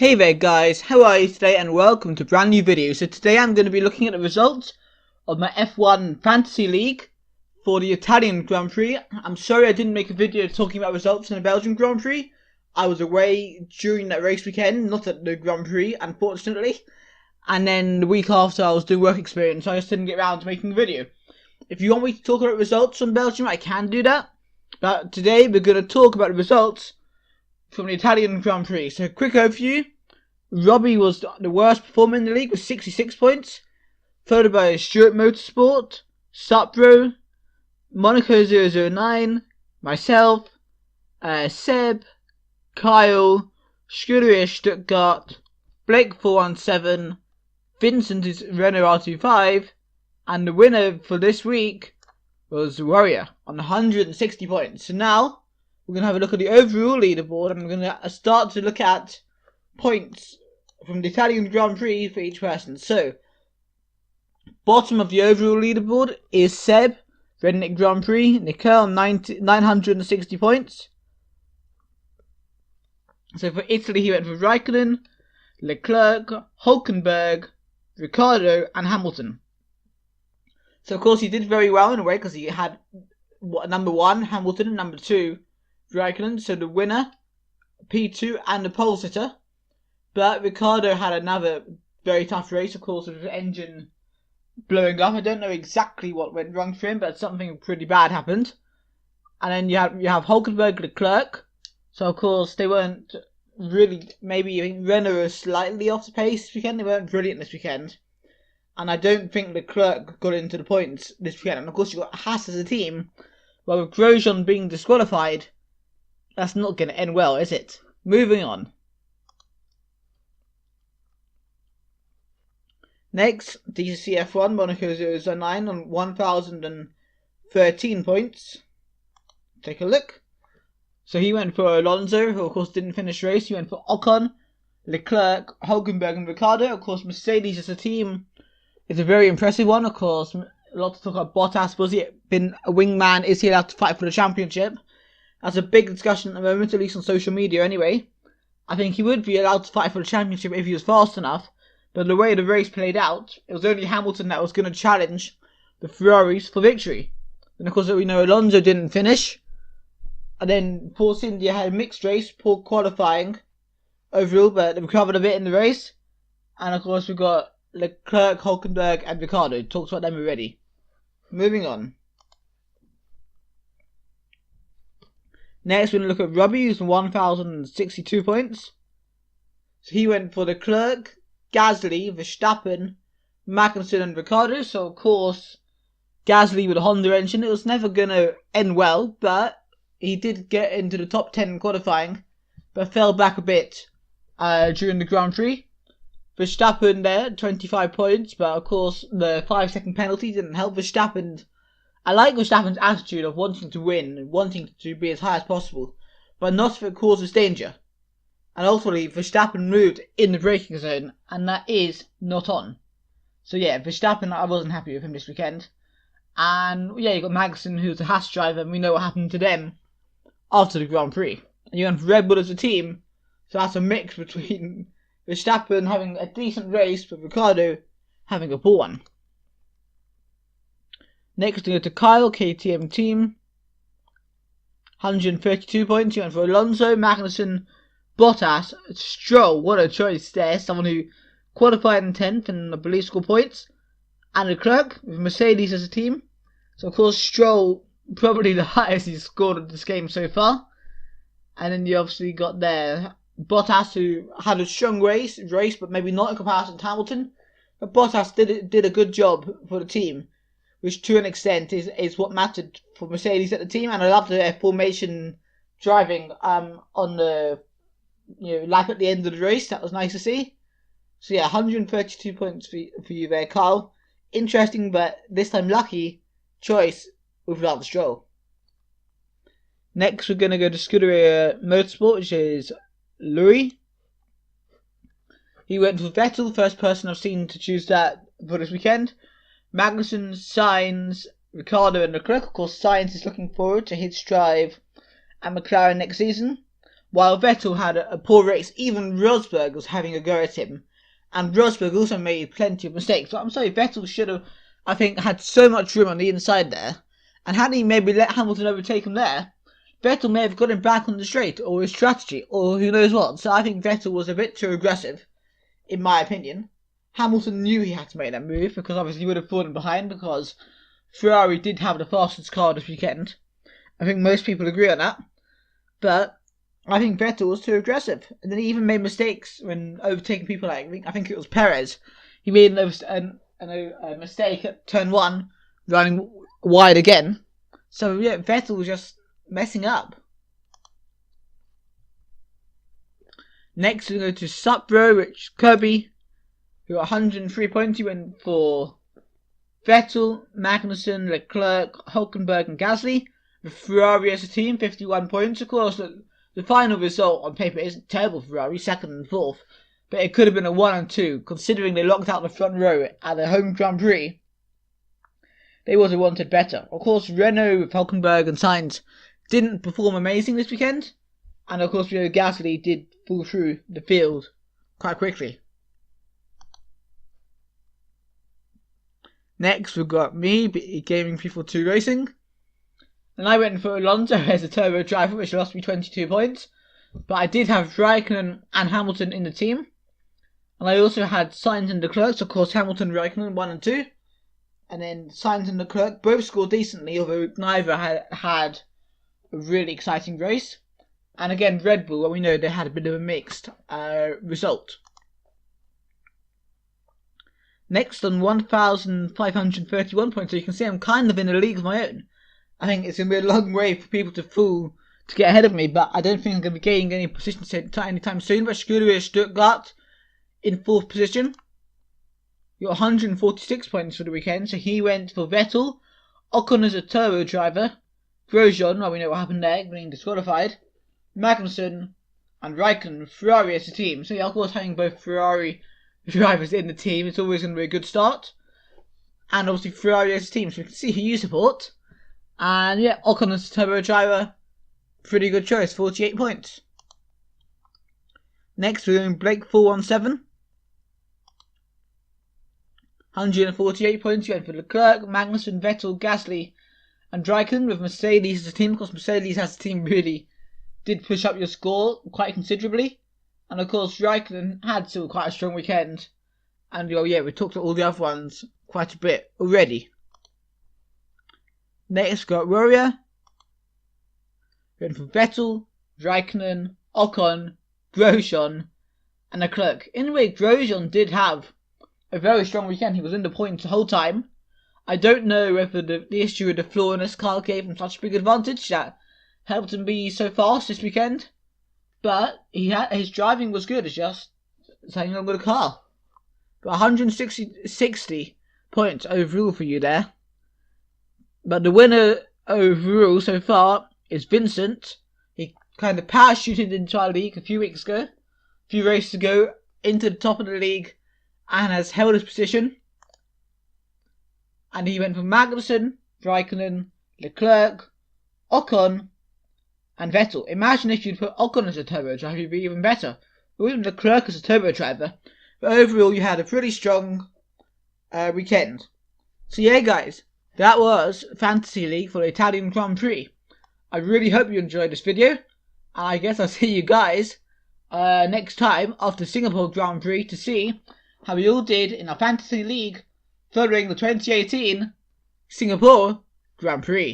Hey there guys, how are you today and welcome to a brand new video. So today I'm going to be looking at the results of my F1 Fantasy League for the Italian Grand Prix. I'm sorry I didn't make a video talking about results in the Belgian Grand Prix. I was away during that race weekend, not at the Grand Prix unfortunately. And then the week after I was doing work experience, so I just didn't get around to making a video. If you want me to talk about results on Belgium, I can do that. But today we're going to talk about the results from the Italian Grand Prix. So quick overview. Robbie was the worst performer in the league with 66 points, followed by Stuart Motorsport, Supro, Monaco 009, myself, Seb, Kyle, Scuderia Stuttgart, Blake 417, Vincent is Renault R25, and the winner for this week was Warrior on 160 points. So now we're going to have a look at the overall leaderboard, and we're going to start to look at points from the Italian Grand Prix for each person. So, bottom of the overall leaderboard is Seb, Redneck Grand Prix, Nicole 960 points. So for Italy he went for Raikkonen, Leclerc, Hulkenberg, Ricciardo and Hamilton. So of course he did very well in a way because he had number 1 Hamilton and number 2 Raikkonen, so the winner, P2 and the pole sitter. But Ricciardo had another very tough race, of course, with his engine blowing up. I don't know exactly what went wrong for him, but something pretty bad happened. And then you have Hulkenberg, Leclerc. So of course they weren't really, maybe Renault was slightly off the pace this weekend. They weren't brilliant this weekend. And I don't think Leclerc got into the points this weekend. And of course you've got Haas as a team. Well, with Grosjean being disqualified, that's not going to end well, is it? Moving on. Next, DCF1 Monaco 009 on 1,013 points. Take a look. So he went for Alonso, who of course didn't finish the race. He went for Ocon, Leclerc, Hulkenberg and Ricciardo. Of course, Mercedes as a team is a very impressive one. Of course, a lot to talk about Bottas. Was he been a wingman? Is he allowed to fight for the championship? That's a big discussion at the moment, at least on social media anyway. I think he would be allowed to fight for the championship if he was fast enough. But the way the race played out, it was only Hamilton that was going to challenge the Ferraris for victory. And of course, we know Alonso didn't finish. And then Force India had a mixed race, poor qualifying overall, but they recovered a bit in the race. And of course, we got Leclerc, Hulkenberg and Ricciardo. Talked about them already. Moving on. Next, we're going to look at Robbie, who's 1,062 points. So he went for Leclerc, Gasly, Verstappen, Magnussen and Ricciardo. So of course, Gasly with a Honda engine, it was never going to end well, but he did get into the top 10 in qualifying, but fell back a bit during the Grand Prix. Verstappen there, 25 points, but of course the 5-second penalty didn't help Verstappen. I like Verstappen's attitude of wanting to win and wanting to be as high as possible, but not if it causes danger. And ultimately, Verstappen moved in the braking zone, and that is not on. So yeah, Verstappen, I wasn't happy with him this weekend. And yeah, you got Magnussen, who's a Haas driver, and we know what happened to them after the Grand Prix. And you have Red Bull as a team, so that's a mix between Verstappen having a decent race, but Ricciardo having a poor one. Next, we go to Kyle, KTM team. 132 points, he went for Alonso, Magnussen, Bottas, Stroll, what a choice there, someone who qualified in 10th and I believe scored points, and Leclerc with Mercedes as a team. So of course Stroll, probably the highest he's scored in this game so far. And then you obviously got there Bottas, who had a strong race but maybe not in comparison to Hamilton. But Bottas did a good job for the team, which to an extent is what mattered for Mercedes at the team. And I loved their formation driving on the lap at the end of the race. That was nice to see. So yeah, 132 points for you there, Carl. Interesting, but this time lucky choice with Lance Stroll. Next, we're going to go to Scuderia Motorsport, which is Louis. He went for Vettel, first person I've seen to choose that for this weekend. Magnussen, Sainz, Ricciardo and Leclerc. Of course, Sainz is looking forward to his drive at McLaren next season. while Vettel had a poor race. Even Rosberg was having a go at him, and Rosberg also made plenty of mistakes. But I'm sorry, Vettel should have, I think, had so much room on the inside there, and had he maybe let Hamilton overtake him there, Vettel may have got him back on the straight, or his strategy, or who knows what. So I think Vettel was a bit too aggressive, in my opinion. Hamilton knew he had to make that move, because obviously he would have fallen behind, because Ferrari did have the fastest car this weekend. I think most people agree on that. But I think Vettel was too aggressive. And then he even made mistakes when overtaking people like, I think it was Perez. He made a mistake at turn 1, running wide again. So yeah, Vettel was just messing up. Next we go to Supro, which Kirby, who got 103 points. He went for Vettel, Magnussen, Leclerc, Hülkenberg and Gasly. With Ferrari as a team, 51 points. Of course, the final result on paper isn't terrible for Ferrari, 2nd and 4th. But it could have been a 1 and 2, considering they locked out the front row at their home Grand Prix. They would have wanted better. Of course, Renault with Hülkenberg and Sainz didn't perform amazing this weekend. And of course, Gasly did fall through the field quite quickly. Next, we've got me, Gaming People 2 Racing. And I went for Alonso as a turbo driver, which lost me 22 points. But I did have Raikkonen and Hamilton in the team. And I also had Sainz and Leclerc, so of course Hamilton and Raikkonen 1 and 2. And then Sainz and Leclerc both scored decently, although neither had a really exciting race. And again, Red Bull, well, we know they had a bit of a mixed result. Next on 1,531 points, so you can see I'm kind of in a league of my own. I think it's going to be a long way for people to get ahead of me, but I don't think I'm going to be gaining any positions anytime soon. But Scuderia Stuttgart in 4th position. He got 146 points for the weekend, so he went for Vettel, Ocon as a turbo driver, Grosjean, well we know what happened there, being disqualified, Magnussen and Raikkonen, Ferrari as a team. So yeah, of course having both Ferrari drivers in the team, it's always going to be a good start. And obviously Ferrari as a team, so we can see who you support. And yeah, Ocon as a turbo driver, pretty good choice, 48 points. Next we're doing Blake 417. 148 points, you went for Leclerc, Magnussen, Vettel, Gasly and Raikkonen with Mercedes as a team. Of course, Mercedes as a team really did push up your score quite considerably. And of course, Raikkonen had still quite a strong weekend. And well, yeah, we talked about all the other ones quite a bit already. Next, got Warrior. Went for Vettel, Raikkonen, Ocon, Grosjean and Leclerc. In a way, Grosjean did have a very strong weekend. He was in the points the whole time. I don't know whether the issue with the flaw in his car gave him such a big advantage that helped him be so fast this weekend. But his driving was good. It's just saying along with the car. But 160 points overall for you there. But the winner overall so far is Vincent. He kind of parachuted into our league a few races ago, into the top of the league, and has held his position. And he went for Magnussen, Raikkonen, Leclerc, Ocon, and Vettel. Imagine if you'd put Ocon as a turbo driver, it'd be even better. Or even Leclerc as a turbo driver. But overall, you had a pretty strong weekend. So yeah, guys, that was Fantasy League for the Italian Grand Prix. I really hope you enjoyed this video. And I guess I'll see you guys next time after Singapore Grand Prix to see how we all did in our Fantasy League following the 2018 Singapore Grand Prix.